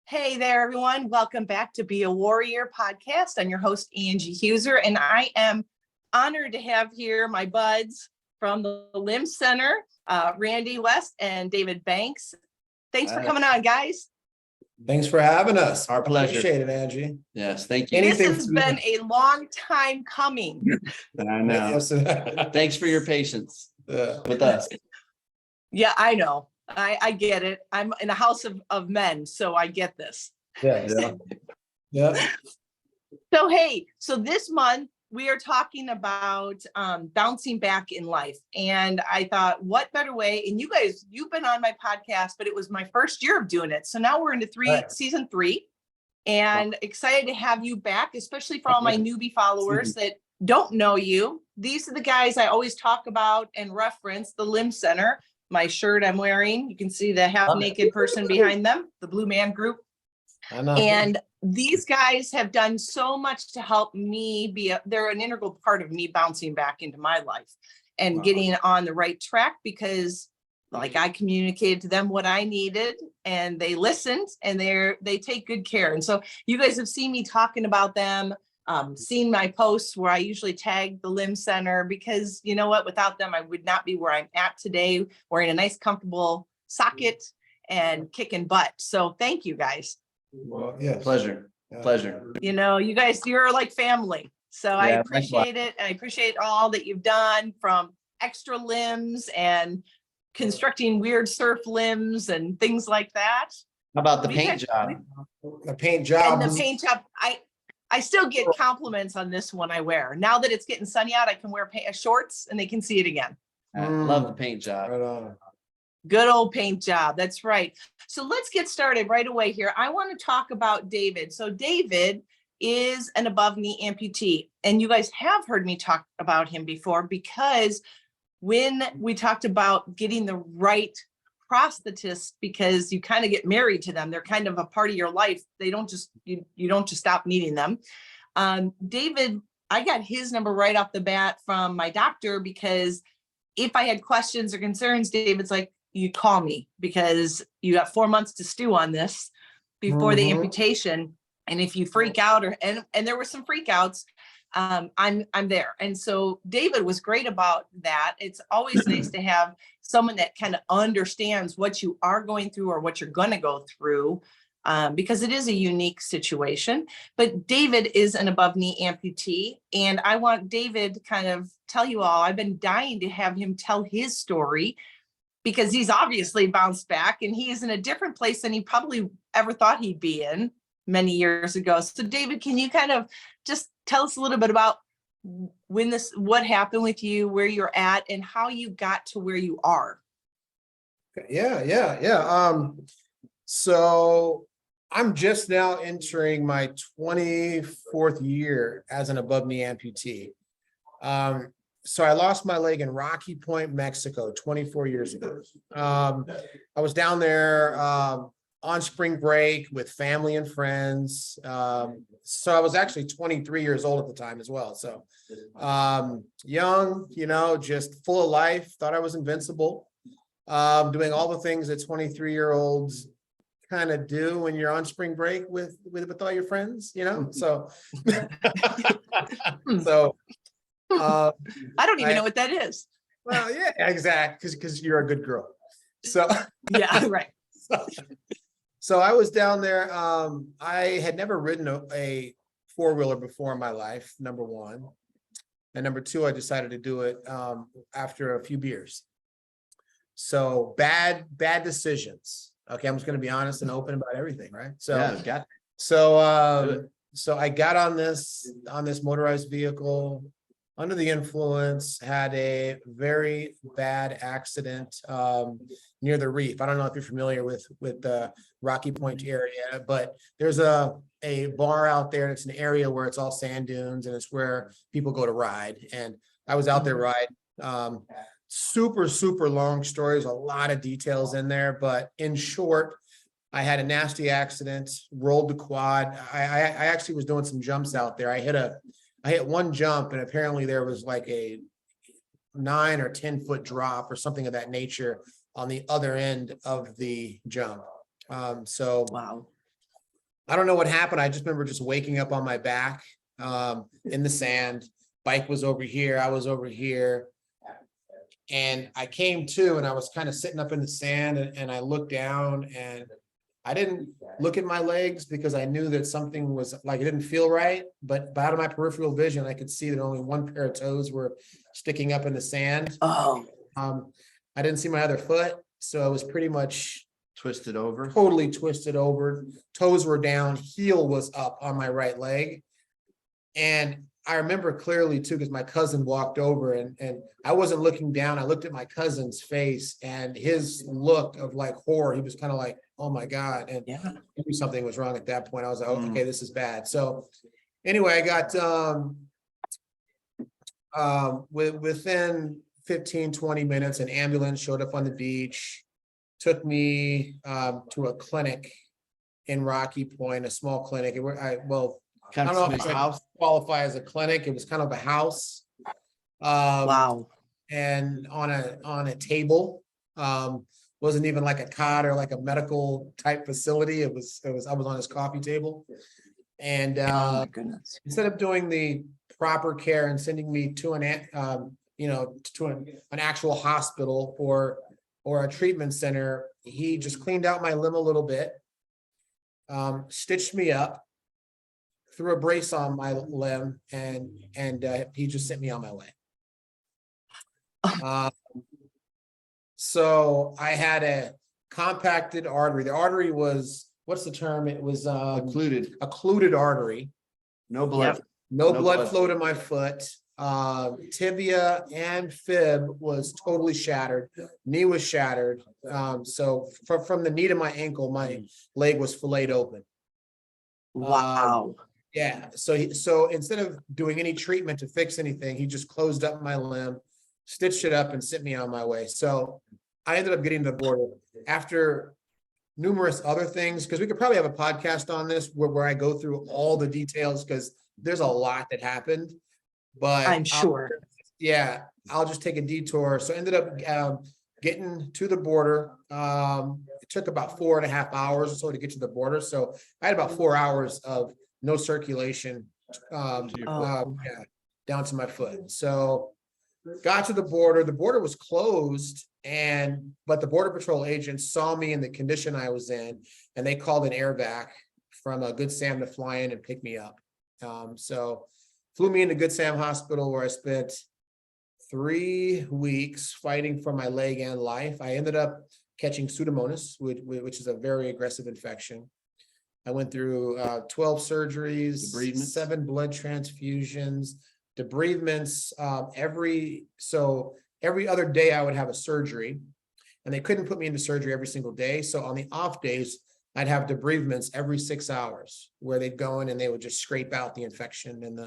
Hey there, everyone. Welcome back to Be a Warrior podcast. I'm your host, Angie Huser, and I am honored to have here my buds from the Limb Center, Randy West and David Banks. Thanks for coming on, guys. Thanks for having us. Our pleasure. Appreciate it, Angie. Yes, thank you. This has been a long time coming. I know. Thanks for your patience with us. Yeah, I know. I get it. I'm in a house of men, so I get this. Yeah. So, hey, so this month we are talking about bouncing back in life. And I thought, what better way? And you guys, you've been on my podcast, but it was my first year of doing it. So now we're into season 3 and excited to have you back, especially for all my newbie followers that don't know you. These are the guys I always talk about and reference, the Limb Center. My shirt I'm wearing, you can see the half naked person behind them, the Blue Man Group. And these guys have done so much to help me they're an integral part of me bouncing back into my life and getting on the right track, because like I communicated to them what I needed and they listened and they take good care. And so you guys have seen me talking about them, seen my posts where I usually tag the Limb Center, because you know what, without them, I would not be where I'm at today, wearing a nice, comfortable socket and kicking butt. So thank you guys. Well, yeah. Pleasure. You know, you guys, you're like family. So I appreciate it. And I appreciate all that you've done, from extra limbs and constructing weird surf limbs and things like that. How about the paint job? The paint job. And the paint job, I still get compliments on this one I wear. Now that it's getting sunny out, I can wear shorts and they can see it again. I love the paint job. Right on. Good old paint job. That's right. So let's get started right away here. I want to talk about David. So David is an above knee amputee, and you guys have heard me talk about him before, because when we talked about getting the right prosthetists, because you kind of get married to them, they're kind of a part of your life. They don't just, you don't just stop needing them. David, I got his number right off the bat from my doctor, because if I had questions or concerns, David's like, you call me, because you got 4 months to stew on this before the amputation. And if you freak out, and there were some freakouts, I'm there. And so David was great about that. It's always nice to have someone that kind of understands what you are going through or what you're going to go through, because it is a unique situation. But David is an above knee amputee, and I want David to kind of tell you all, I've been dying to have him tell his story, because he's obviously bounced back and he is in a different place than he probably ever thought he'd be in many years ago. So David, can you kind of just tell us a little bit about what happened with you, where you're at, and how you got to where you are? Yeah. So I'm just now entering my 24th year as an above knee amputee. So I lost my leg in Rocky Point, Mexico, 24 years ago. I was down there on spring break with family and friends. So I was actually 23 years old at the time as well. So young, just full of life, thought I was invincible, doing all the things that 23-year-olds kind of do when you're on spring break with all your friends, so I don't even know what that is. Well, yeah, exactly, because you're a good girl. So yeah, right. So I was down there. I had never ridden a four-wheeler before in my life, number one. And number two, I decided to do it after a few beers. So bad decisions. Okay, I'm just going to be honest and open about everything, right? So so I got on this motorized vehicle under the influence, had a very bad accident near the reef. I don't know if you're familiar with the Rocky Point area, but there's a bar out there. It's an area where it's all sand dunes, and it's where people go to ride. And I was out there riding. Super long stories, a lot of details in there, but in short, I had a nasty accident, rolled the quad. I actually was doing some jumps out there. I hit one jump, and apparently there was like a 9 or 10 foot drop or something of that nature on the other end of the jump. So Wow. I don't know what happened. I just remember just waking up on my back in the sand. Bike was over here. I was over here. And I came to, and I was kind of sitting up in the sand, and I looked down, and I didn't look at my legs because I knew that something was like, it didn't feel right, but out of my peripheral vision, I could see that only one pair of toes were sticking up in the sand. Oh, I didn't see my other foot, so I was pretty much Twisted over. totally twisted over. Toes were down, heel was up on my right leg. And I remember clearly too, because my cousin walked over, and I wasn't looking down. I looked at my cousin's face, and his look of like horror. He was kind of like, oh my God. And yeah. I knew something was wrong at that point. I was like, oh, okay, this is bad. So anyway, I got within 15-20 minutes, an ambulance showed up on the beach, took me to a clinic in Rocky Point, a small clinic. I Kind don't of know if small I house. qualify as a clinic. It was kind of a house. Wow. And on a table. Wasn't even like a cot or like a medical type facility. It was I was on his coffee table. And Oh my goodness. instead of doing the proper care and sending me to an actual hospital or a treatment center, he just cleaned out my limb a little bit, stitched me up, threw a brace on my limb, and he just sent me on my way. So I had a compacted artery. The artery was, what's the term? It was occluded artery. No blood. Yep. No No blood blood. flow to my foot. Tibia and fib was totally shattered. Knee was shattered. So from the knee to my ankle, my leg was filleted open. Wow. Yeah. So instead of doing any treatment to fix anything, he just closed up my limb, stitched it up, and sent me on my way. So I ended up getting to the border after numerous other things, because we could probably have a podcast on this where I go through all the details, because there's a lot that happened. But I'm sure. I'll just take a detour. So I ended up getting to the border. It took about 4.5 hours or so to get to the border. So I had about 4 hours of no circulation down to my foot. So got to the border. The border was closed, but the Border Patrol agents saw me in the condition I was in, and they called an airvac from a Good Sam to fly in and pick me up. So flew me into Good Sam Hospital, where I spent 3 weeks fighting for my leg and life. I ended up catching Pseudomonas, which is a very aggressive infection. I went through 12 surgeries, 7 blood transfusions, debridements. Every other day I would have a surgery, and they couldn't put me into surgery every single day. So on the off days, I'd have debridements every 6 hours, where they'd go in and they would just scrape out the infection and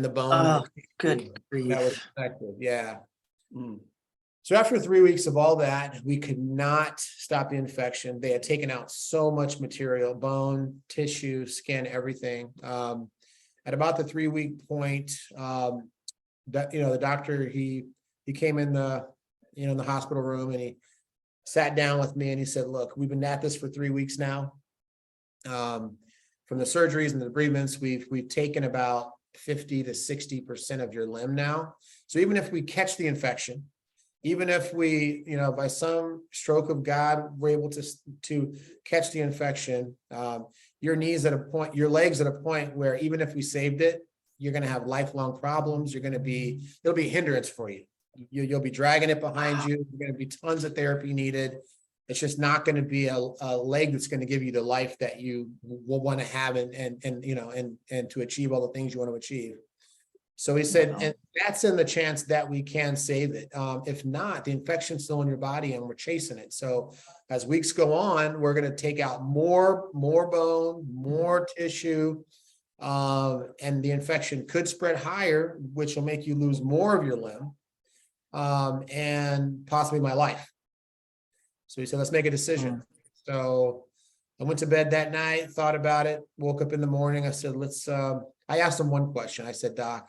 the bone. Oh, good That was grief. infected. Yeah. So after 3 weeks of all that, we could not stop the infection. They had taken out so much material, bone, tissue, skin, everything. At about the 3-week point, the doctor, he came in the hospital room, and he sat down with me, and he said, look, we've been at this for 3 weeks now. From the surgeries and the debridements, we've taken about 50 to 60% of your limb now. So even if we catch the infection, even if we, by some stroke of God, we're able to catch the infection, your legs at a point where even if we saved it, you're going to have lifelong problems. It'll be a hindrance for you. You'll be dragging it behind you. There's going to be tons of therapy needed. It's just not going to be a leg that's going to give you the life that you will want to have and to achieve all the things you want to achieve. So he said, and that's in the chance that we can save it. If not, the infection's still in your body, and we're chasing it. So as weeks go on, we're going to take out more bone, more tissue, and the infection could spread higher, which will make you lose more of your limb, and possibly my life. So he said, let's make a decision. So I went to bed that night, thought about it, woke up in the morning. I said, I asked him one question. I said, Doc,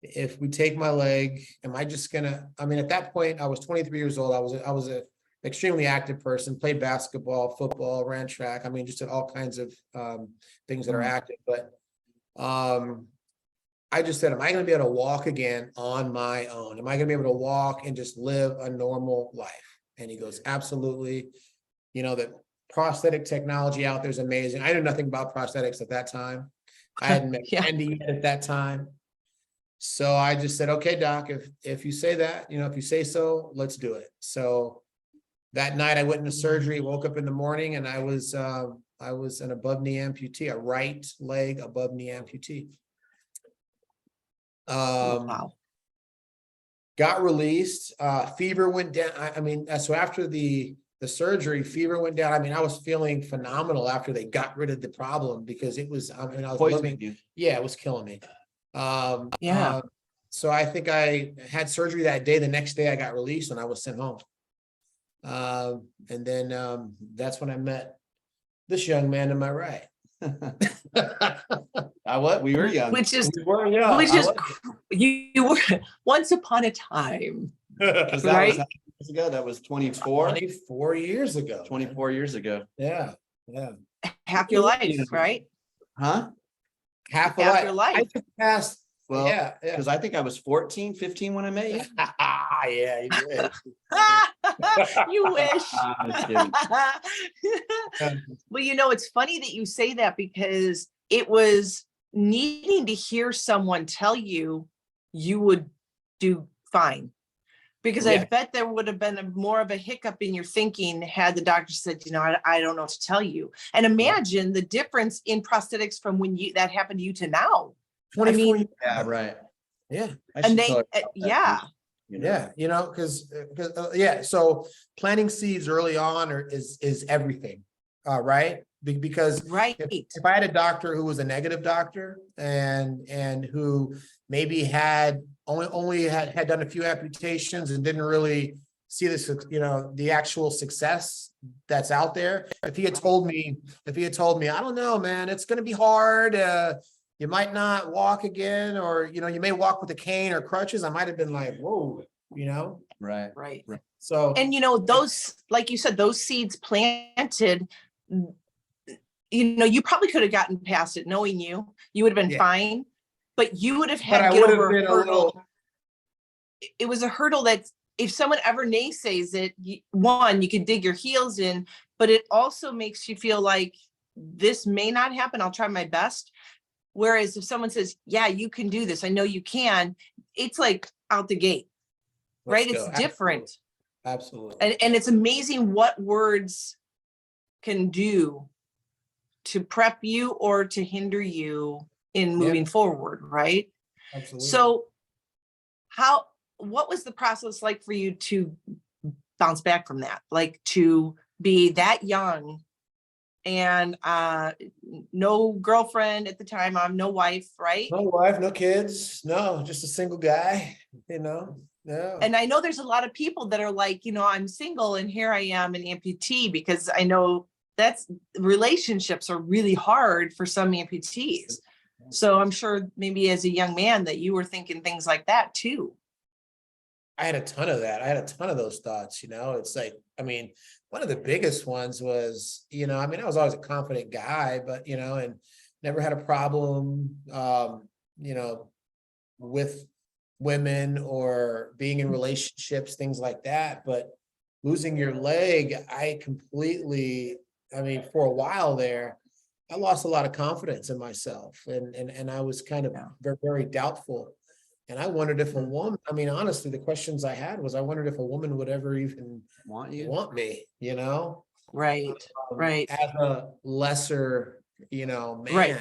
if we take my leg, am I just gonna, at that point, I was 23 years old. I was an extremely active person, played basketball, football, ran track. I mean, just did all kinds of things that are active. But I just said, am I going to be able to walk again on my own? Am I going to be able to walk and just live a normal life? And he goes, absolutely. You know, the prosthetic technology out there is amazing. I knew nothing about prosthetics at that time. I hadn't met Yeah. Andy yet at that time. So I just said, okay, doc, if you say that, you know, if you say so, let's do it. So that night I went into surgery, woke up in the morning, and I was an above knee amputee, a right leg above knee amputee. Wow. Got released, fever went down. I mean, so after the surgery, fever went down. I mean, I was feeling phenomenal after they got rid of the problem, because it was, I mean, I was Poisoning you. yeah, it was killing me. Yeah. So I think I had surgery that day. The next day I got released and I was sent home. And then that's when I met this young man to my right. What? We were young. Which is, We were young. which is, you were once upon a time. Because that Right? was how many years ago. That was 24. 24 years ago. 24 years ago. Yeah, yeah. Half your life, right? Huh? Half a Half life. your life. I just passed. Well, Yeah, yeah. because I think I was 14, 15 when I met you. Yeah, you did. You wish. I'm just kidding. Well, you know, it's funny that you say that, because it was needing to hear someone tell you you would do fine. Because I Yeah. bet there would have been more of a hiccup in your thinking had the doctor said, you know, I don't know what to tell you. And imagine the difference in prosthetics from when that happened to you to now. 24 mean, years. Yeah, right. Yeah. I And should they, tell her about that, yeah. you know? Yeah, you know, because yeah, so planting seeds early on is everything, right? Because Right. if I had a doctor who was a negative doctor and who maybe had only had done a few amputations and didn't really see this, you know, the actual success that's out there. If he had told me, I don't know, man, it's going to be hard. You might not walk again, or, you know, you may walk with a cane or crutches. I might have been like, whoa, you know? Right. Right. So, And you know, those, like you said, those seeds planted, you know, you probably could have gotten past it knowing you would have been Yeah. fine, but you would have but had I to get would have over a been a hurdle. little, It was a hurdle that if someone ever naysays it, one, you could dig your heels in, but it also makes you feel like this may not happen. I'll try my best. Whereas if someone says, yeah, you can do this, I know you can, it's like out the gate, let's right? go. It's different. Absolutely. And it's amazing what words can do to prep you or to hinder you in moving forward, right? Absolutely. So what was the process like for you to bounce back from that? Like to be that young and no girlfriend at the time, no wife, right? No wife, no kids, no, just a single guy, you know? Yeah. And I know there's a lot of people that are like, you know, I'm single and here I am an amputee, because I know that's relationships are really hard for some amputees. So I'm sure maybe as a young man that you were thinking things like that too. I had a ton of that. I had a ton of those thoughts, you know, it's like, I mean, one of the biggest ones was, you know, I mean, I was always a confident guy, but, you know, and never had a problem, you know, with women or being in relationships, things like that. But losing your leg, I mean, for a while there, I lost a lot of confidence in myself, and I was kind of very, very doubtful. And I wondered if a woman, I mean, honestly, the questions I had was, I wondered if a woman would ever even want me, you know? Right. Right. As a lesser, you know, man, Right.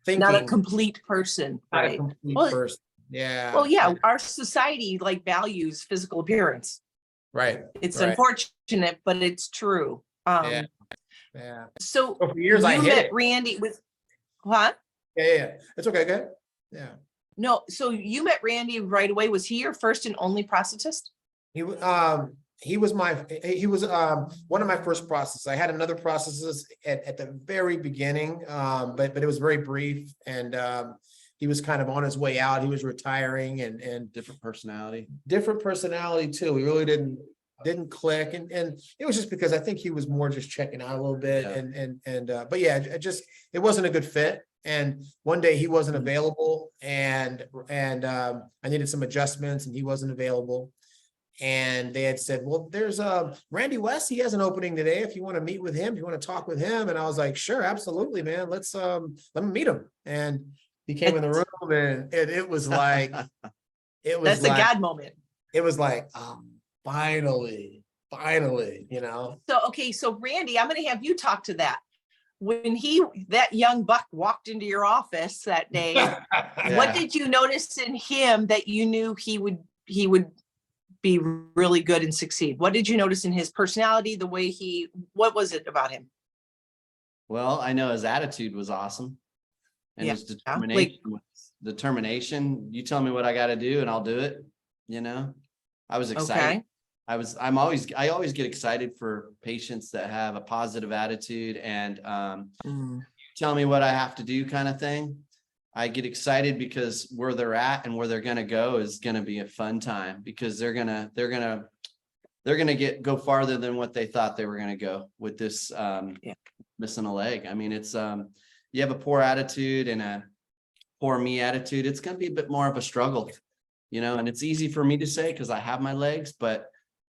thinking Not a complete person. not a Right. complete Well, person. Yeah. Well, yeah, our society like values physical appearance. Right. It's right. unfortunate, but it's true. Yeah. Yeah. So For years I you hid met it. Randy with what? Yeah. It's okay. Good. Yeah. No, so you met Randy right away. Was he your first and only prosthetist? He was one of my first processes. I had another processes at the very beginning, but it was very brief, and he was kind of on his way out. He was retiring, and Different personality. different personality too. We really didn't didn't click, and it was just because I think he was more just checking out a little bit, but yeah, it wasn't a good fit. And one day he wasn't available, and I needed some adjustments, and he wasn't available. And they had said, well, there's Randy West, he has an opening today. If you want to meet with him, if you want to talk with him. And I was like, sure, absolutely, man. Let me meet him. And he came in the room, and it was like, That's a God moment. It was like, finally, So, okay. So Randy, I'm going to have you talk to that. When that young buck walked into your office that day, what did you notice in him that you knew he would be really good and succeed? What did you notice in his personality, the way what was it about him? Well, I know his attitude was awesome. And his determination, you tell me what I got to do and I'll do it. I was excited. Okay. I always get excited for patients that have a positive attitude and tell me what I have to do kind of thing. I get excited because where they're at and where they're going to go is going to be a fun time, because they're going to go farther than what they thought they were going to go with this missing a leg. I mean, it's you have a poor attitude and a poor me attitude, it's going to be a bit more of a struggle, and it's easy for me to say because I have my legs, but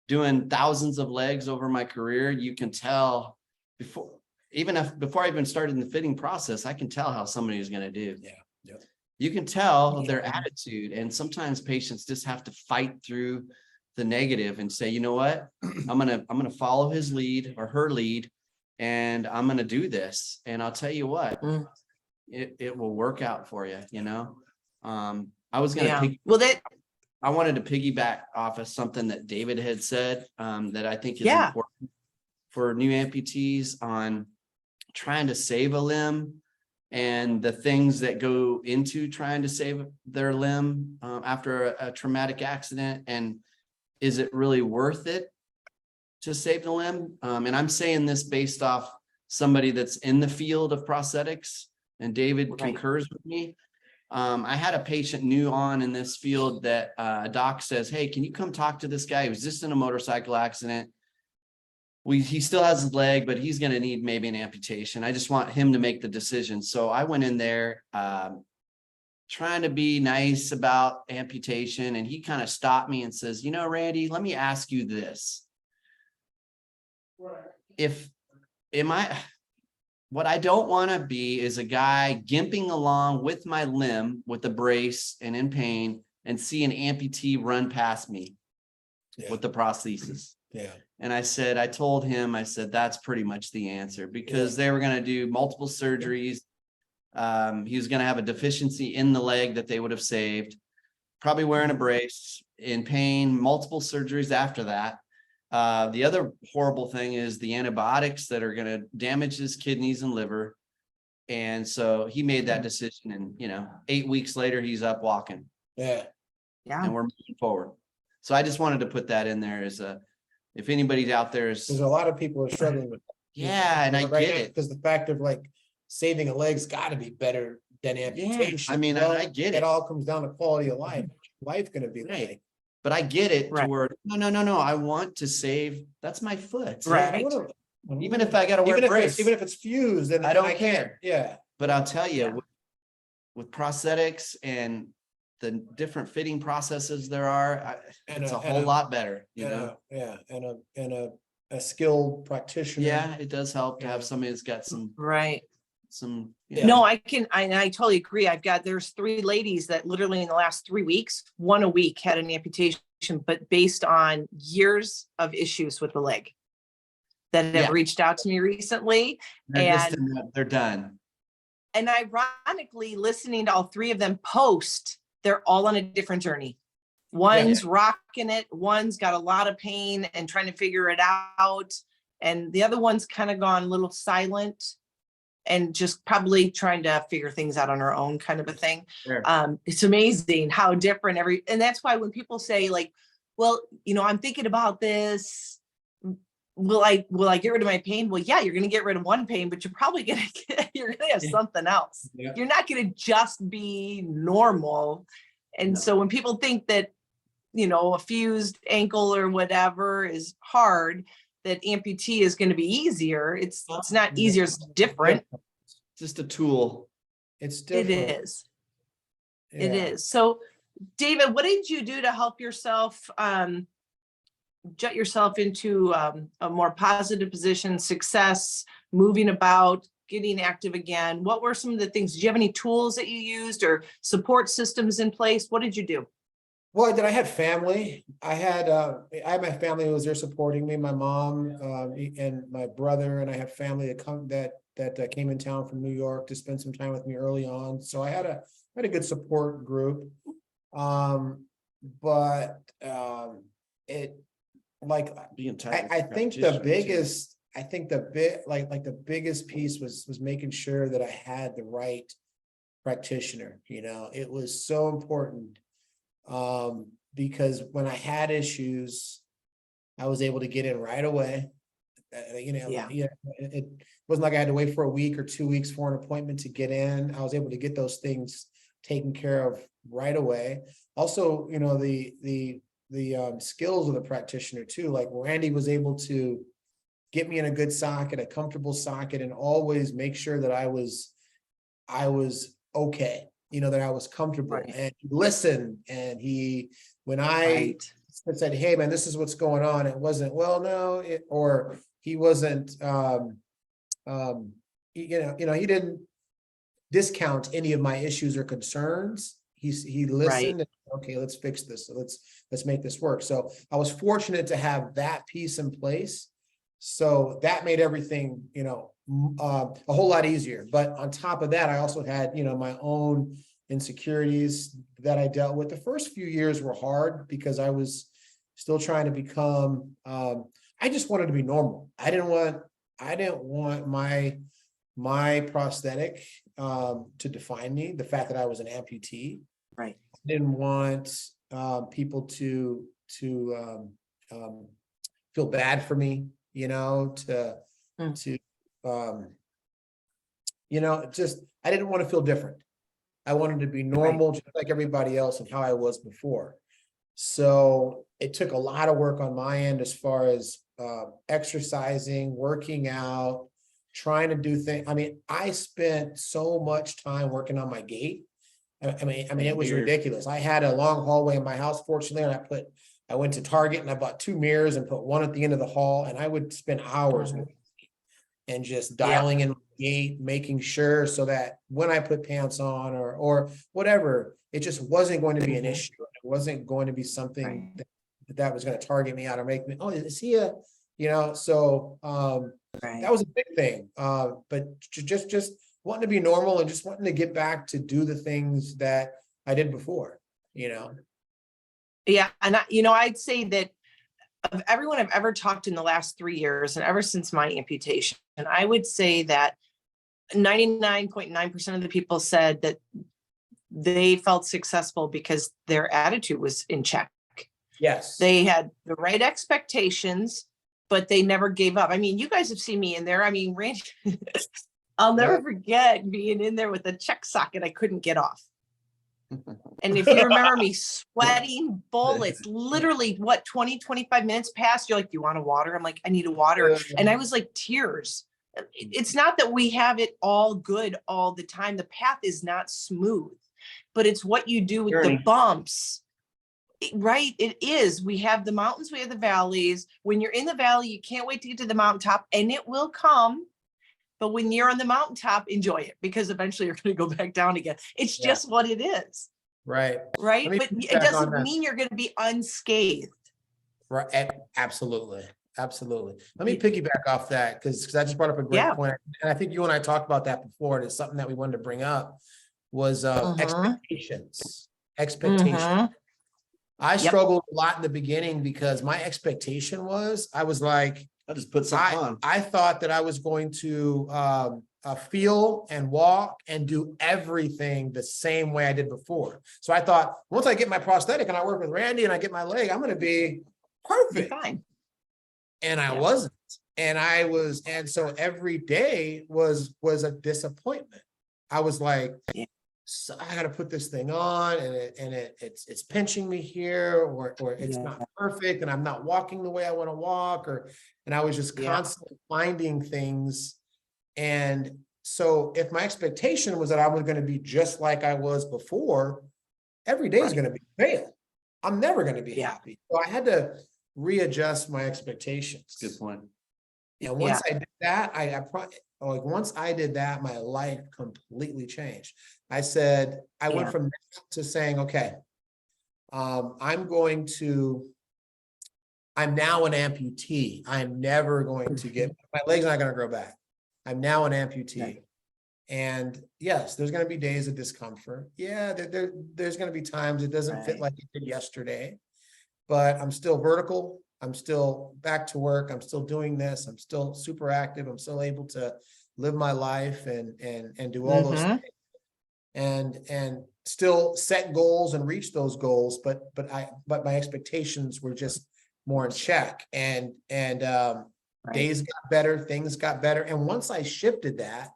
doing thousands of legs over my career, you can tell before I even started in the fitting process, I can tell how somebody is going to do. Yeah. You can tell their attitude, and sometimes patients just have to fight through the negative and say, you know what, I'm gonna follow his lead or her lead, and I'm gonna do this. And I'll tell you what, it will work out for you. I was gonna I wanted to piggyback off of something that David had said that I think is important for new amputees on trying to save a limb and the things that go into trying to save their limb after a traumatic accident. And is it really worth it to save the limb? And I'm saying this based off somebody that's in the field of prosthetics, and David concurs with me. I had a patient new on in this field that a doc says, hey, can you come talk to this guy? He was just in a motorcycle accident. He still has his leg, but he's going to need maybe an amputation. I just want him to make the decision. So I went in there trying to be nice about amputation. And he kind of stopped me and says, Randy, let me ask you this. What I don't want to be is a guy gimping along with my limb with a brace and in pain and see an amputee run past me with the prosthesis. Yeah. And I told him, that's pretty much the answer, because they were going to do multiple surgeries. He was going to have a deficiency in the leg that they would have saved, probably wearing a brace, in pain, multiple surgeries after that. The other horrible thing is the antibiotics that are going to damage his kidneys and liver. And so he made that decision, and 8 weeks later, he's up walking. Yeah. And we're moving forward. So I just wanted to put that in there as if anybody's out there there's a lot of people are struggling with that. Yeah, and I get it, because the fact of saving a leg's got to be better than amputation. I mean, I get it. It all comes down to quality of life. Life's going to be like. But I get it to where no. I want to save. That's my foot. Right. Even if I got to wear a brace, even if it's fused, then I don't care. Yeah. But I'll tell you, with prosthetics and the different fitting processes there are, it's a whole lot better. Yeah. And a skilled practitioner. Yeah, it does help to have somebody that's got some. No, I totally agree. There's 3 ladies that literally in the last 3 weeks, 1 a week, had an amputation, but based on years of issues with the leg that have reached out to me recently. They're done. And ironically, listening to all 3 of them post, they're all on a different journey. One's rocking it. One's got a lot of pain and trying to figure it out. And the other one's kind of gone a little silent and just probably trying to figure things out on her own, kind of a thing. Sure. It's amazing how different and that's why when people say well, I'm thinking about this, will I get rid of my pain? Well, yeah, you're going to get rid of one pain, but you're probably going to have something else. Yeah. You're not going to just be normal. And so when people think that a fused ankle or whatever is hard, that amputee is going to be easier. It's not easier, it's different. Just a tool. It's It different. is. It Yeah. is. So David, what did you do to help yourself jet yourself into a more positive position, success, moving about, getting active again? What were some of the things? Did you have any tools that you used or support systems in place? What did you do? Well, I had family. I had my family who was there supporting me, my mom, and my brother, and I had family that came in town from New York to spend some time with me early on. So I had a good support group. But it like Being tight with I the think the practitioner, too. biggest, the biggest piece was making sure that I had the right practitioner. It was so important. Because when I had issues, I was able to get in right away. It wasn't like I had to wait for a week or 2 weeks for an appointment to get in. I was able to get those things taken care of right away. Also, the skills of the practitioner too. Like Randy was able to get me in a good socket, a comfortable socket, and always make sure that I was okay. That I was comfortable, Right. and he listened. And when I said, "Hey, man, this is what's going on," it wasn't, "Well, no," or he wasn't, he didn't discount any of my issues or concerns. He listened. And, okay, let's fix this. So let's make this work. So I was fortunate to have that piece in place. So that made everything, a whole lot easier. But on top of that, I also had, my own insecurities that I dealt with. The first few years were hard because I was still trying to become, I just wanted to be normal. I didn't want my prosthetic to define me, the fact that I was an amputee. Right. I didn't want people to feel bad for me, just I didn't want to feel different. I wanted to be normal, just like everybody else, and how I was before. So it took a lot of work on my end as far as exercising, working out, trying to do things. I mean, I spent so much time working on my gait. I mean, it was ridiculous. I had a long hallway in my house, fortunately, and I went to Target and I bought 2 mirrors and put one at the end of the hall, and I would spend hours with it and just dialing in my gait, making sure so that when I put pants on or whatever, it just wasn't going to be an issue. It wasn't going to be something that was going to target me out or make me, oh, is he so that was a big thing. But just wanting to be normal and just wanting to get back to do the things that I did before, Yeah. And I'd say that of everyone I've ever talked to in the last 3 years and ever since my amputation, and I would say that 99.9% of the people said that they felt successful because their attitude was in check. Yes. They had the right expectations, but they never gave up. I mean, you guys have seen me in there. I mean, Randy, I'll never forget being in there with a check socket I couldn't get off. And if you remember me sweating bullets, literally 20, 25 minutes passed. You're like, do you want a water? I'm like, I need a water. And I was like tears. It's not that we have it all good all the time. The path is not smooth, but it's what you do with the bumps. Right. It is. We have the mountains, we have the valleys. When you're in the valley, you can't wait to get to the mountaintop, and it will come. But when you're on the mountaintop, enjoy it, because eventually you're going to go back down again. It's just what it is. Right. Right. But it doesn't mean you're going to be unscathed. Right. Absolutely. Absolutely. Let me piggyback off that because I just brought up a great point. And I think you and I talked about that before. And it's something that we wanted to bring up was expectations. I struggled a lot in the beginning because my expectation was, I was like, I'll just put something on. I thought that I was going to feel and walk and do everything the same way I did before. So I thought, once I get my prosthetic and I work with Randy and I get my leg, I'm going to be perfect. Fine. And I wasn't. And so every day was a disappointment. I was like, so I gotta put this thing on and it's pinching me here, or it's not perfect and I'm not walking the way I want to walk, and I was just Yeah. constantly finding things. And so if my expectation was that I was going to be just like I was before, every day is going to be fail. I'm never going to be happy. So I had to readjust my expectations. Good point. And once I did that, like once I did that, my life completely changed. I said, I went from that to saying, okay, I'm now an amputee. I'm never going to get, my leg's not going to grow back. I'm now an amputee. Right. And yes, there's going to be days of discomfort. Yeah, there's going to be times it doesn't fit like it did yesterday, but I'm still vertical. I'm still back to work. I'm still doing this. I'm still super active. I'm still able to live my life and do all those things, and still set goals and reach those goals. But my expectations were just more in check, and days got better, things got better. And once I shifted that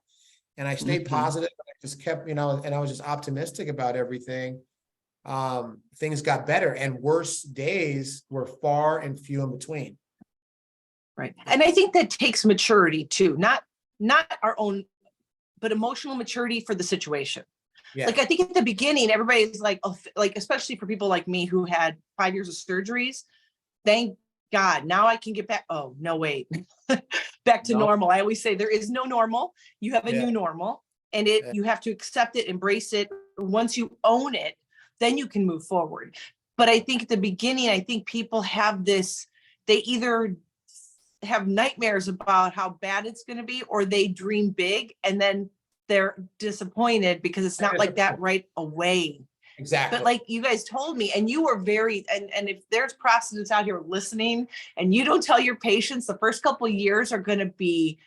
and I stayed positive, I just kept, and I was just optimistic about everything. Things got better, and worse days were far and few in between. Right. And I think that takes maturity too, not our own, but emotional maturity for the situation. Yeah. Like, I think at the beginning, everybody's like, oh, like, especially for people like me who had 5 years of surgeries, thank God, now I can get back. Oh, no, wait, back to normal. I always say there is no normal. You have a new normal, and you have to accept it, embrace it. Once you own it, then you can move forward. But I think at the beginning, I think people have this, they either have nightmares about how bad it's going to be, or they dream big and then they're disappointed because it's not like that right away. Exactly. But like you guys told me, and you were very, and if there's prosthetists out here listening and you don't tell your patients the first couple of years are going to be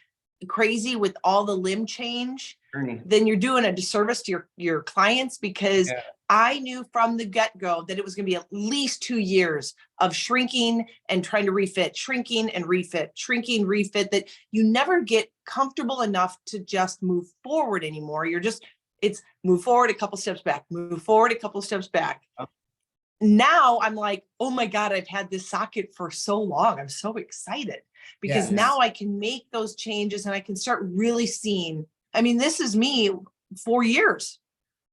crazy with all the limb change, then you're doing a disservice to your clients, because I knew from the get-go that it was going to be at least 2 years of shrinking and trying to refit, shrinking and refit, shrinking, refit, that you never get comfortable enough to just move forward anymore. It's move forward a couple steps back, move forward a couple steps back. Now I'm like, oh my God, I've had this socket for so long. I'm so excited because now I can make those changes and I can start really seeing. I mean, this is me 4 years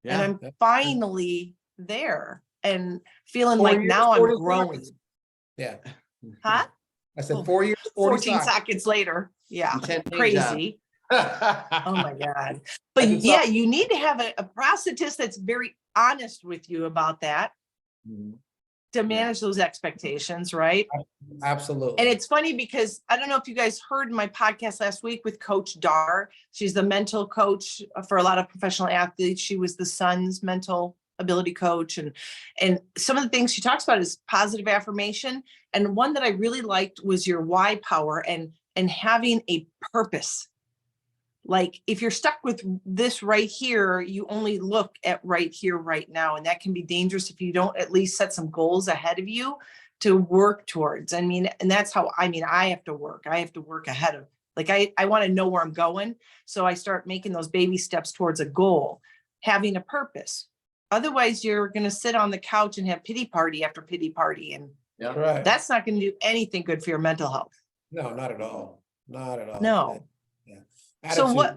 and I'm finally there and feeling like now I'm growing. Yeah. Huh? I said 4 years, 14 sockets later. Yeah. Crazy. Oh my God. But yeah, you need to have a prosthetist that's very honest with you about that to manage those expectations, right? Absolutely. And it's funny because I don't know if you guys heard my podcast last week with Coach Dar. She's the mental coach for a lot of professional athletes. She was the Suns mental ability coach. And some of the things she talks about is positive affirmation. And one that I really liked was your why power and having a purpose. Like if you're stuck with this right here, you only look at right here, right now. And that can be dangerous if you don't at least set some goals ahead of you to work towards. I mean, and that's how, I have to work. I have to work ahead of, like, I want to know where I'm going. So I start making those baby steps towards a goal, having a purpose. Otherwise, you're going to sit on the couch and have pity party after pity party. And that's not going to do anything good for your mental health. No, not at all. Not at all. No. Attitude. So what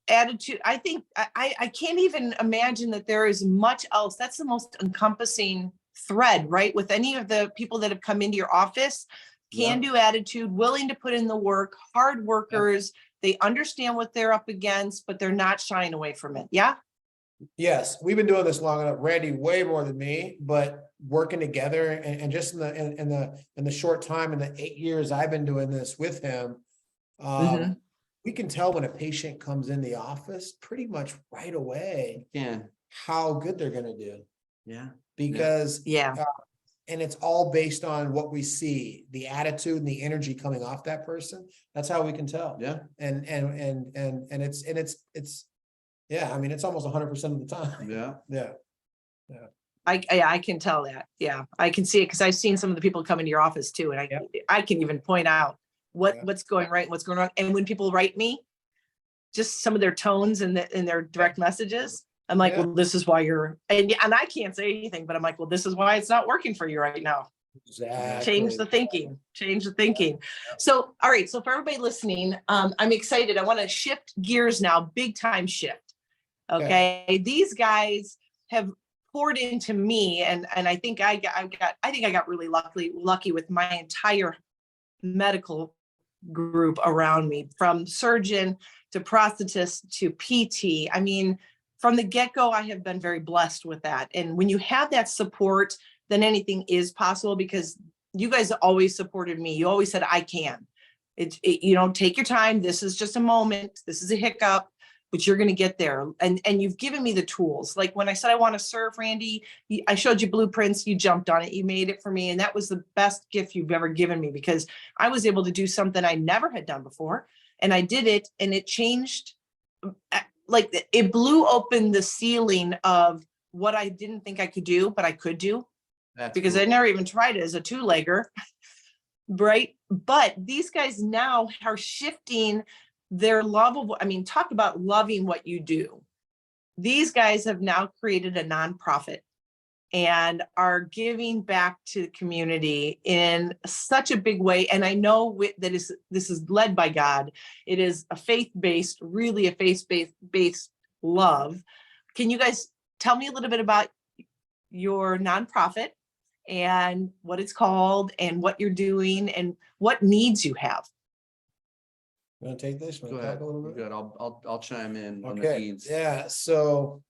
attitude? I think I can't even imagine that there is much else. That's the most encompassing thread, right? With any of the people that have come into your office, can-do attitude, willing to put in the work, hard workers. They understand what they're up against, but they're not shying away from it. Yeah. Yes, we've been doing this long enough. Randy, way more than me, but working together and just in the short time, in the 8 years I've been doing this with him, we can tell when a patient comes in the office pretty much right away how good they're going to do. Yeah. Because and it's all based on what we see, the attitude and the energy coming off that person. That's how we can tell. Yeah. And it's I mean, it's almost 100% of the time. Yeah. Yeah. Yeah. I can tell that. Yeah. I can see it because I've seen some of the people come into your office too. And I can even point out what's going right and what's going wrong. And when people write me, just some of their tones and their direct messages, I'm like, Yeah. well, this is why and I can't say anything, but I'm like, well, this is why it's not working for you right now. Exactly. Change the thinking, change the thinking. So, all right. So for everybody listening, I'm excited. I want to shift gears now, big time shift. Okay. These guys have poured into me, and I think I got really lucky with my entire medical group around me, from surgeon to prosthetist to PT. I mean, from the get-go, I have been very blessed with that. And when you have that support, then anything is possible, because you guys always supported me. You always said, I can. Take your time. This is just a moment. This is a hiccup, but you're going to get there. And you've given me the tools. Like when I said, I want to serve, Randy, I showed you blueprints, you jumped on it, you made it for me. And that was the best gift you've ever given me, because I was able to do something I never had done before. And I did it, and it changed. Like it blew open the ceiling of what I didn't think I could do, but I could do. That's because cool. I never even tried it as a two-legger. Right. But these guys now are shifting their love of, talk about loving what you do. These guys have now created a nonprofit and are giving back to the community in such a big way. And I know that this is led by God. It is a faith-based, really a faith-based love. Can you guys tell me a little bit about your nonprofit and what it's called and what you're doing and what needs you have? You want to take this? Go Wanna ahead. talk a little bit? Good. I'll chime in on the Okay, needs. yeah, so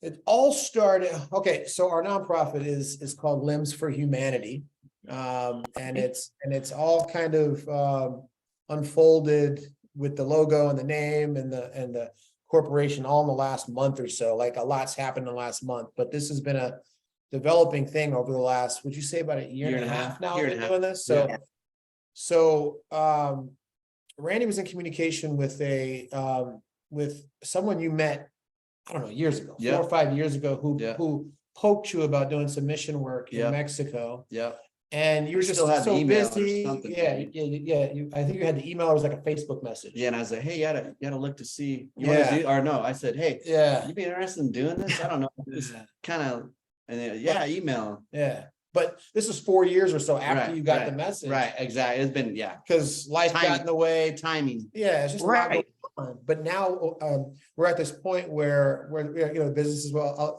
it all started, okay, so our nonprofit is called Limbs for Humanity. And it's all kind of unfolded with the logo and the name and the corporation all in the last month or so. Like a lot's happened in the last month, but this has been a developing thing over the last, would you say about a year and a half now year we've and been a half. doing this? Yeah. So Randy was in communication with with someone you met, I don't know, years ago, Yeah. 4 or 5 years ago, Yeah. who poked you about doing some mission work Yeah. in Mexico. Yeah. And you were just still had the so email or busy. something. Yeah. I think you had the email. It was like a Facebook message. Yeah. And I was like, hey, you gotta look to see. You Yeah. want to do, or no, I said, hey, Yeah. you be interested in doing this? I don't know. Just kind of, and then, yeah, email. Yeah. But this was 4 years or so after Right, you got right, the message. Right. Exactly. It's been, yeah. Because life got Timing. in the way. Timing. Yeah, it's just a lot Right. going on. But now we're at this point where the business is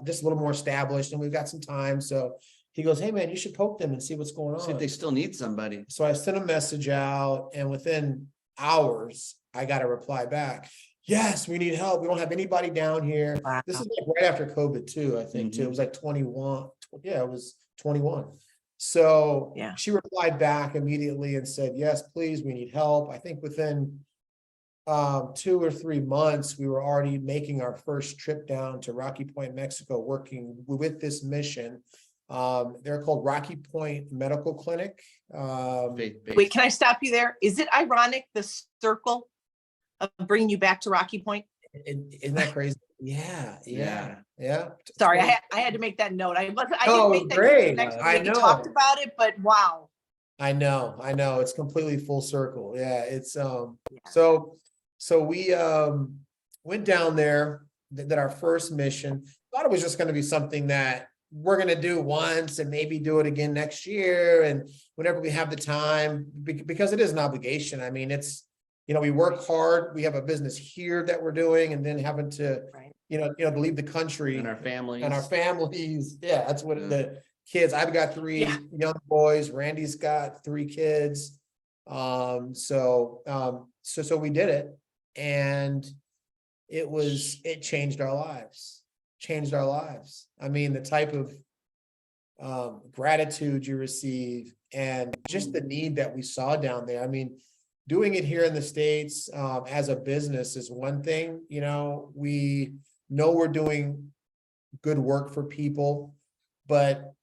just a little more established, and we've got some time. So he goes, hey man, you should poke them and see what's going on. See if they still need somebody. So I sent a message out, and within hours, I got a reply back. Yes, we need help. We don't have anybody down here. Wow. This is like right after COVID too, I think too. It was like 21. Yeah, it was 21. So Yeah. she replied back immediately and said, yes, please, we need help. I think within 2 or 3 months, we were already making our first trip down to Rocky Point, Mexico, working with this mission. They're called Rocky Point Medical Clinic. Faith-based. Wait, can I stop you there? Is it ironic, the circle of bringing you back to Rocky Point? Isn't that crazy? Yeah. Sorry, I had to make that note. I Oh, didn't make that great. connection. I We know. talked about it, but wow. I know. It's completely full circle. Yeah, it's so we went down there, did our first mission. Thought it was just going to be something that we're going to do once and maybe do it again next year, and whenever we have the time, because it is an obligation. I mean, it's, we work hard. We have a business here that we're doing, and then having to, Right. to leave the country And our families. and our families. Yeah, that's what Yeah. the kids. I've got 3 Yeah. young boys. Randy's got 3 kids. So we did it, and it changed our lives. I mean, the type of gratitude you receive, and just the need that we saw down there. I mean, doing it here in the States as a business is one thing. We know we're doing good work for people, but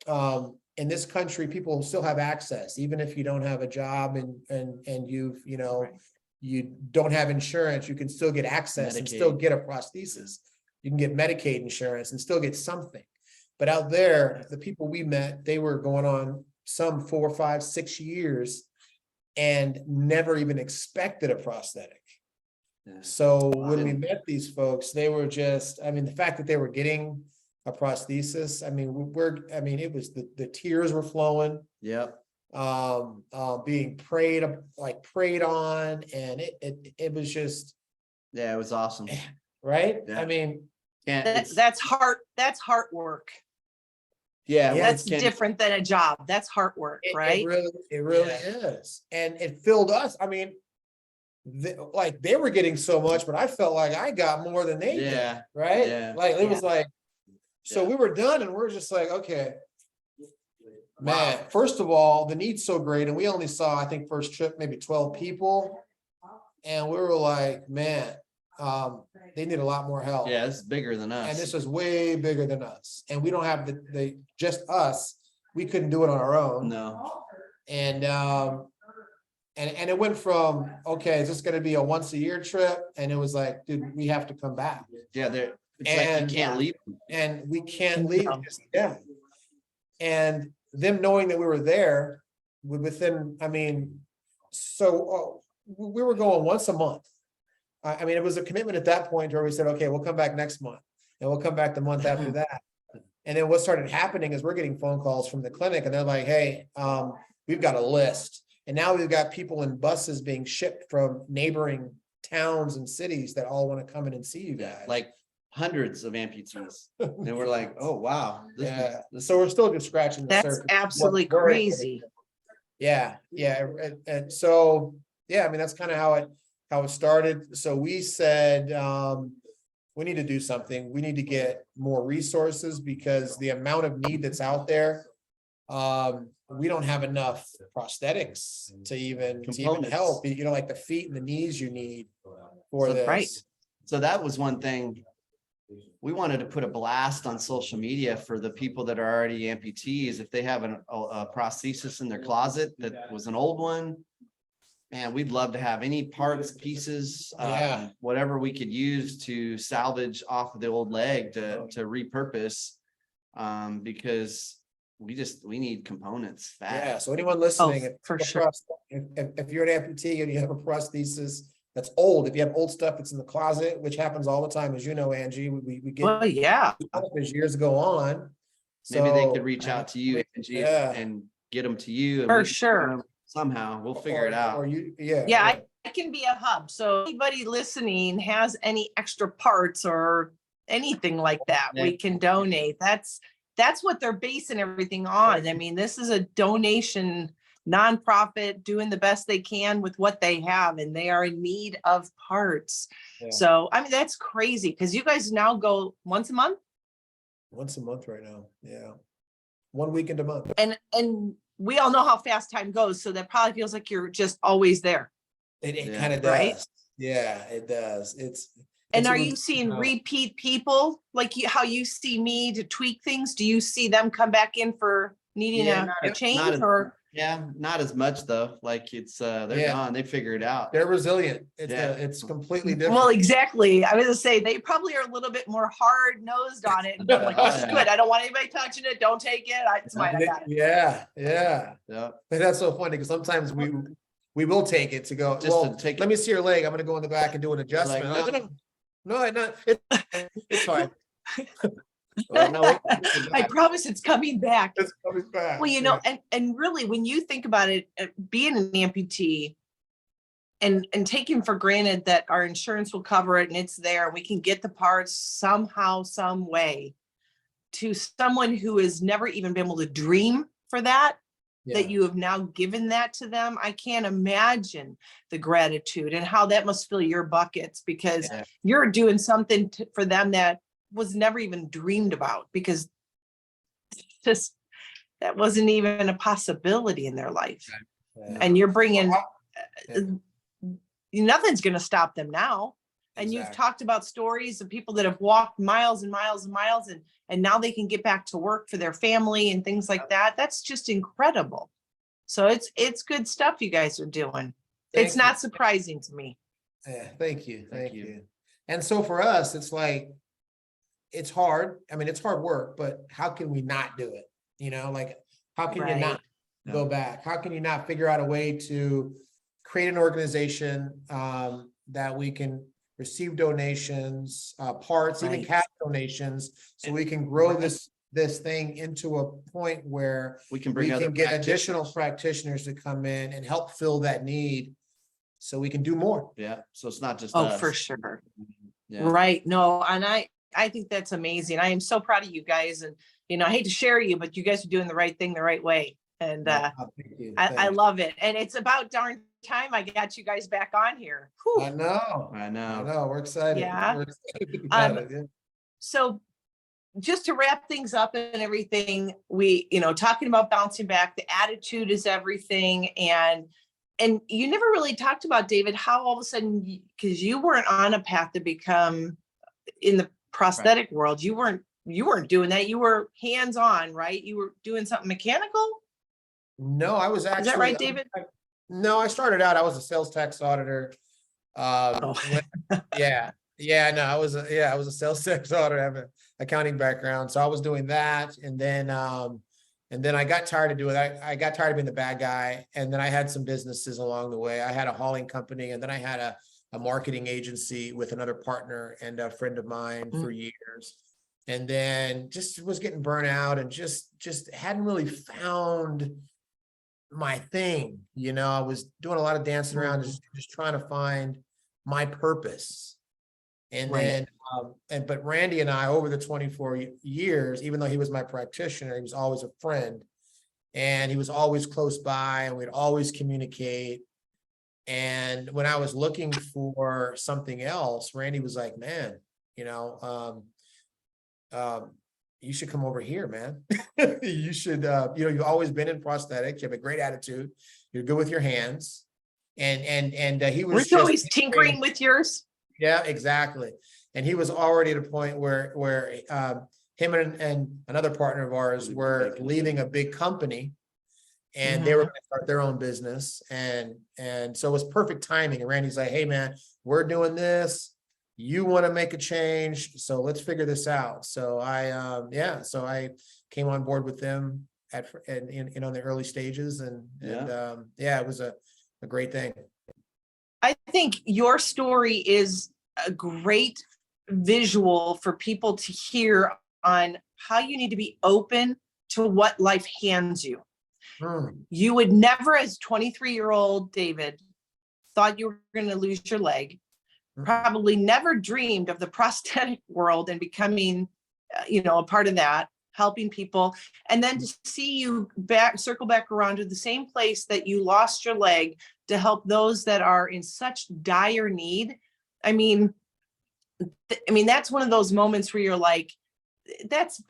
in this country, people still have access, even if you don't have a job and you've, Right. you don't have insurance, you can still get access and still Medicaid. get a prosthesis. You can get Medicaid insurance and still get something. But out there, the people we met, they were going on some 4, 5, 6 years and never even expected a prosthetic. Yeah. So when we met these folks, they were just, I mean, the fact that they were getting a prosthesis, I mean, it was the tears were flowing, Yep. being prayed on, and it was just, Yeah, it was awesome. right? Yeah. I mean, That's heart work. Yeah, Yeah, That's different than a job. That's heart work, right? it really is. And it filled us. I mean, like they were getting so much, but I felt like I got more than they did, Yeah. right? Yeah. Like it was Yeah. like, so Yeah. we were done and we're just like, okay, man, Wow. first of all, the need's so great. And we only saw, I think first trip, maybe 12 people. And we were like, man, they need a lot more help. Yeah, it's bigger than us. And this is way bigger than us. And we don't have the just us. We couldn't do it on our own. No. And and it went from, okay, is this gonna be a once a year trip? And it was like, dude, we have to come back. Yeah, it's And- like you can't leave. And we can't leave No. just yet. And them knowing that we were there within, I mean, so we were going once a month. I mean, it was a commitment at that point where we said, okay, we'll come back next month and we'll come back the month after that. And then what started happening is we're getting phone calls from the clinic and they're like, hey, we've got a list. And now we've got people in buses being shipped from neighboring towns and cities that all want to come in and see you guys. Like hundreds of amputees. And we're like, oh, wow. Yeah, so we're still just scratching the That's surface. absolutely We're- crazy. Yeah, yeah, and so, yeah, I mean, that's kind of how it started. So we said, we need to do something. We need to get more resources because the amount of need that's out there, we don't have enough prosthetics to even Components. help, you know, like the feet and the knees you need for this. Right. So that was one thing. We wanted to put a blast on social media for the people that are already amputees. If they have a prosthesis in their closet that was an old one, man, we'd love to have any parts, pieces, Yeah. whatever we could use to salvage off of the old leg to repurpose. Because we need components fast. Yeah, so anyone listening, if for you have a sure. if you're an amputee and you have a prosthesis that's old, if you have old stuff that's in the closet, which happens all the time, as you know, Angie, we get Well, yeah. as years go on. Maybe they So, could reach out to you, Angie, Yeah. and get them to you. and For we can sure. put 'em Somehow, we'll figure it out. Or you, yeah. Yeah, I can be a hub. So anybody listening has any extra parts or anything like that, we can donate. That's what they're basing everything on. I mean, this is a donation nonprofit doing the best they can with what they have, and they are in need of parts. Yeah. So, I mean, that's crazy because you guys now go once a month, Once a month right now, yeah. 1 weekend a month. and we all know how fast time goes. So that probably feels like you're just always there. It Yeah. kind of Right? does. Yeah, it does. And it's a are you routine seeing now. repeat people like how you see me to tweak things? Do you see them come back in for needing Yeah, a not change as- or? Yeah, not as much though. Like they're Yeah. gone. They figure it out. They're resilient. Yeah. It's completely Well, different. exactly. I was gonna say they probably are a little bit more hard nosed on it. And I'm like, this is Yeah. good. I don't want anybody touching it. Don't take it. It's mine. I got it. Yeah. Yeah. But that's so funny because sometimes we will take it to go, Just well, to take let me see your leg. I'm gonna go in the back and do an adjustment. Like, No, it's fine. Well, no, I promise it's coming back. It's coming back. Well, you know, and really, when you think about it, being an amputee and taking for granted that our insurance will cover it and it's there, and we can get the parts somehow, some way, to someone who has never even been able to dream for that, that you have now given that to them. I can't imagine the gratitude and how that must fill your buckets, because Yeah. you're doing something for them that was never even dreamed about, because just that wasn't even a possibility in their life. Yeah. And you're bringing, Yeah. nothing's going to stop them now. And you've Exactly. talked about stories of people that have walked miles and miles and miles, and now they can get back to work for their family and things like that. That's just incredible. So it's good stuff you guys are doing. It's Thank not you. surprising to me. Yeah, thank you. Thank Thank you. you. And so for us, it's like, it's hard. I mean, it's hard work, but how can we not do it? You know, like, how can you Right. not go back? How can you not figure out a way to create an organization that we can receive donations, parts, even Right. cash donations, so we can grow this thing into a point where We can we bring other can get practitioners. additional practitioners to come in and help fill that need, so we can do more. Yeah, so it's not just Oh, us. for sure. Yeah, Right. No, and I think that's amazing. I am so proud of you guys. And, I hate to share you, but you guys are doing the right thing the right way. And Thank you. I Thanks. love it. And it's about darn time I got you guys back on here. Whew. I know. I I know. know. We're excited. Yeah. We're excited about it. Yeah. So just to wrap things up and everything, we, talking about bouncing back, the attitude is everything. And you never really talked about, David, how all of a sudden, because you weren't on a path to become in the prosthetic world, you weren't doing that. You were hands-on, right? You were doing something mechanical. No, I was actually. Is that right, David? No, I started out, I was a sales tax auditor. Oh. Yeah, no, I was a sales tax auditor, I have an accounting background, so I was doing that, and then I got tired of doing that. I got tired of being the bad guy, and then I had some businesses along the way. I had a hauling company, and then I had a marketing agency with another partner and a friend of mine for years. And then just was getting burnt out and just hadn't really found my thing. I was doing a lot of dancing around, just trying to find my purpose. And Right. then, but Randy and I, over the 24 years, even though he was my practitioner, he was always a friend, and he was always close by, and we'd always communicate. And when I was looking for something else, Randy was like, man, you should come over here, man. You should, you've always been in prosthetics. You have a great attitude. You're good with your hands. And he was Weren't you always tinkering with yours? Yeah, exactly. And he was already at a point where him and another partner of ours were leaving a big company, and they were going to start their own business. And so it was perfect timing. And Randy's like, hey man, we're doing this. You want to make a change, so let's figure this out. So I came on board with them in the early stages, and it was a great thing. I think your story is a great visual for people to hear on how you need to be open to what life hands you. You would never, as 23-year-old David, thought you were going to lose your leg. Probably never dreamed of the prosthetic world and becoming, a part of that, helping people. And then to see you circle back around to the same place that you lost your leg to help those that are in such dire need. I mean, that's one of those moments where you're like, that's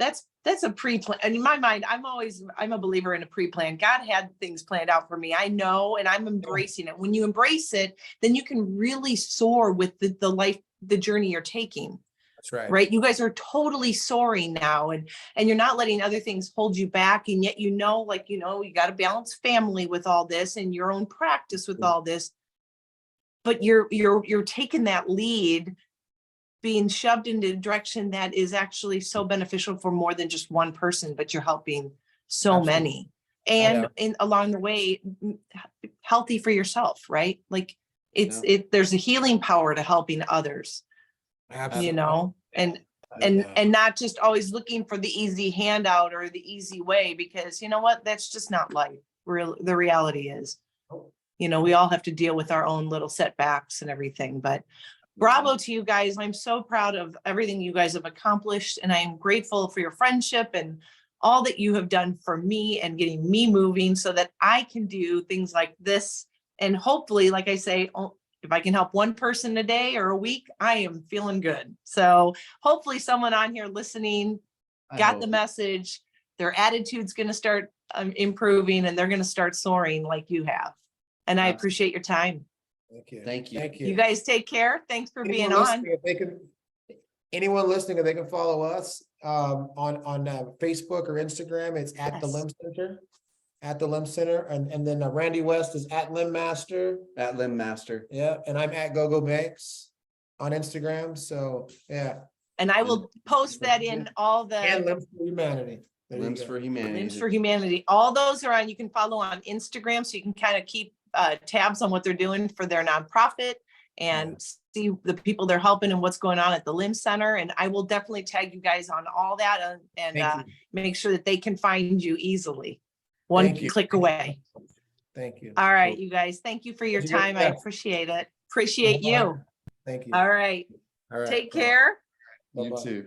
a pre-plan. And in my mind, I'm a believer in a pre-plan. God had things planned out for me. I know, and I'm embracing it. When you embrace it, then you can really soar with the journey you're taking. That's right. Right. You guys are totally soaring now, and you're not letting other things hold you back. And yet, you got to balance family with all this and your own practice with all this. But you're taking that lead, being shoved into a direction that is actually so beneficial for more than just one person, but you're helping so many. And along the way, healthy for yourself, right? Like there's a healing power to helping others. Absolutely. And not just always looking for the easy handout or the easy way, because you know what, that's just not life. The reality is, we all have to deal with our own little setbacks and everything, but bravo to you guys. I'm so proud of everything you guys have accomplished, and I am grateful for your friendship and all that you have done for me and getting me moving so that I can do things like this. And hopefully, like I say, if I can help one person a day or a week, I am feeling good. So hopefully someone on here listening got the message. Their attitude's going to start improving, and they're going to start soaring like you have. And I appreciate your time. Thank you. You guys take care. Thanks for being on. Anyone listening, if they can follow us on Facebook or Instagram, it's at the Limb Center. At the Limb Center, and then Randy West is at Limb Master. At Limb Master. Yeah, and I'm at GoGo Makes on Instagram. So yeah. And I will post that in all the and Limbs for Humanity. Limbs for Humanity. Limbs for Humanity. All those are on. You can follow on Instagram, so you can kind of keep tabs on what they're doing for their nonprofit. and see the people they're helping and what's going on at the limb center. And I will definitely tag you guys on all that and Thank you. make sure that they can find you easily. One Thank you. click away. Thank you. All right, you guys, thank you for your Did you get time. I that? appreciate it. Appreciate you. Thank you. All right, All right. take care. You Bye-bye. too.